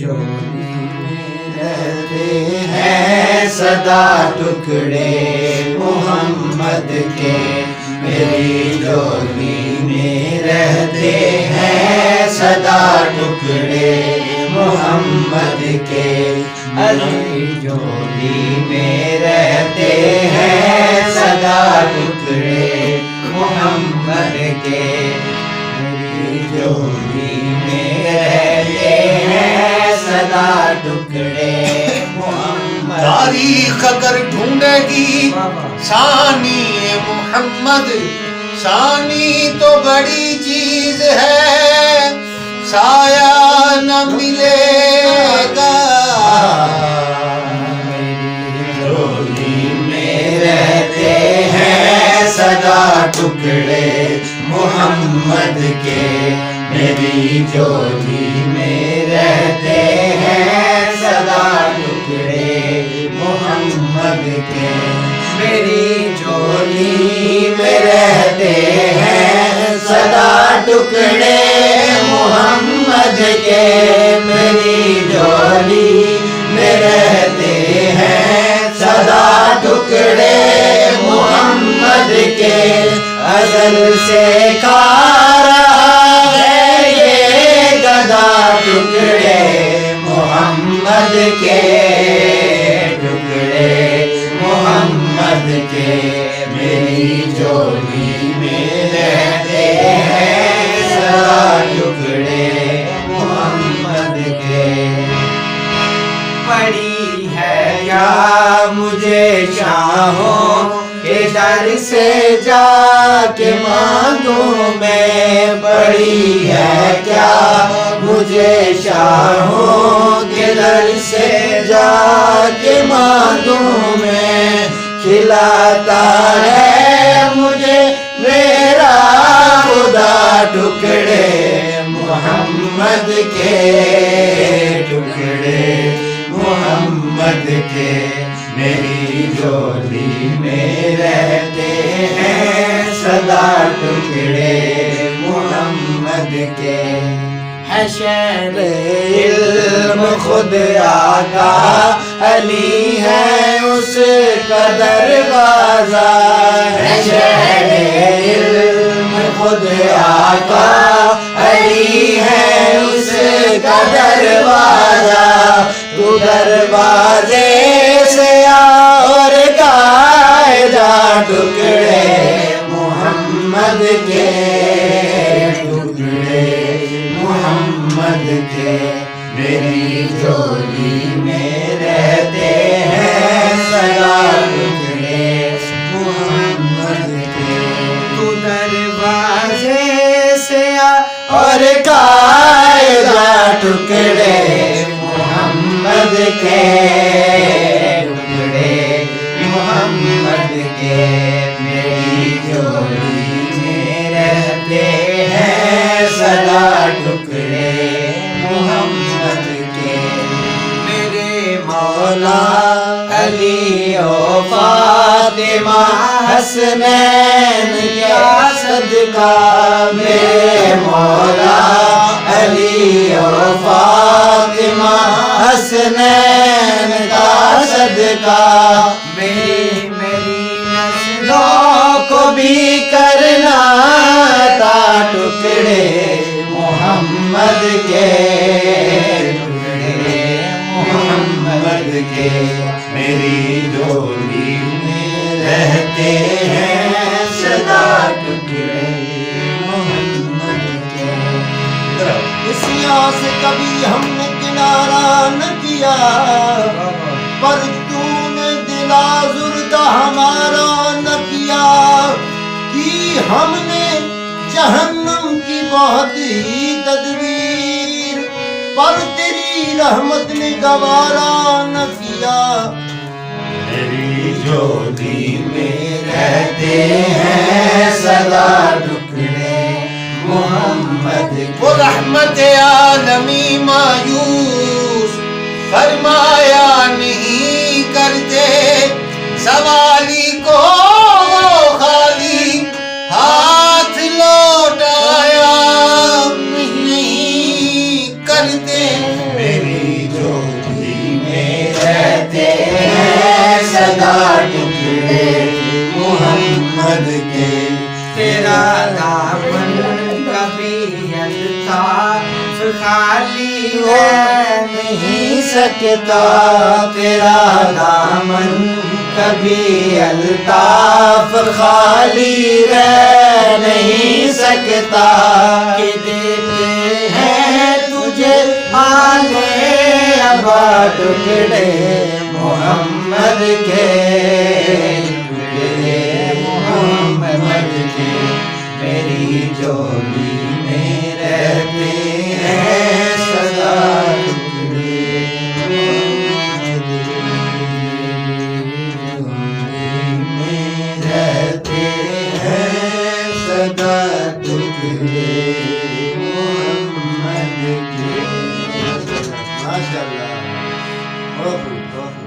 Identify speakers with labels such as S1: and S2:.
S1: جھولی میں رہتے ہیں صدا ٹکڑے محمد کے، میری جھولی میں رہتے ہیں صدا ٹکڑے محمد کے، میری جھولی میں رہتے ہیں صدا ٹکڑے محمد کے، میری جھولی میں رہتے ہیں صدا ٹکڑے محمد۔
S2: تاریخ اگر ڈھونڈے گی ثانی محمد، ثانی تو بڑی چیز ہے، سایہ نہ ملے گا،
S1: میری جھولی میں رہتے ہیں صدا ٹکڑے محمد کے، میری جھولی میں رہتے ہیں صدا ٹکڑے محمد کے، میری جھولی میں رہتے ہیں صدا ٹکڑے محمد کے، میری جھولی میں رہتے ہیں صدا ٹکڑے محمد کے، ازل سے کھا رہا ہے یہ گدا ٹکڑے محمد کے، ٹکڑے محمد کے، میری جھولی میں رہتے ہیں صدا ٹکڑے محمد کے۔ پڑی ہے یا مجھے شاہوں کے در سے جا کے مانگوں میں، پڑی ہے کیا مجھے شاہوں کے در سے جا کے مانگوں میں، کھلاتا ہے مجھے میرا خدا ٹکڑے محمد کے، ٹکڑے محمد کے، میری جھولی میں رہتے ہیں صدا ٹکڑے محمد کے، ہے شہر علم خود آقا علی ہے اس کا دروازہ، ہے شہر علم خود آقا علی ہے اس کا دروازہ، تو دروازے سے اور گائے جا ٹکڑے محمد کے، ٹکڑے محمد کے، میری جھولی میں رہتے ہیں صدا ٹکڑے محمد کے، تو دروازے سے اور گائے جا ٹکڑے محمد کے، ٹکڑے محمد کے، میری جھولی میں رہتے ہیں صدا ٹکڑے محمد کے، میرے مولا علی و فاطمہ حسنین کا صدقہ، میرے مولا علی و فاطمہ حسنین کا صدقہ، میری نسلوں کو بھی کرنا تھا ٹکڑے محمد کے، ٹکڑے محمد کے، میری جھولی میں رہتے ہیں صدا ٹکڑے محمد کے۔
S3: کسیاں سے کبھی ہم نے کنارہ نہ کیا، پر تو نے دل آزردہ ہمارا نہ کیا، کی ہم نے جہنم کی بہت ہی تدبیر، پر تیری رحمت نے گوارا نہ کیا،
S1: میری جھولی میں رہتے ہیں صدا ٹکڑے محمد کے،
S2: وہ رحمت عالمی مایوس فرمایا نہیں کرتے، سوالی کو خالی ہاتھ لوٹایا نہیں کرتے،
S1: میری رہ نہیں سکتا تیرا دامن کبھی الطاف خالی رہ نہیں سکتا کہ دیتے ہیں تجھے آنے ابا ٹکڑے محمد کے ٹکڑے محمد کے میری جولی میں رہتے ہیں سدا ٹکڑے میں رہتے ہیں سدا ٹکڑے محمد کے
S3: ماشاء اللہ، بہت خوب، بہت خوب۔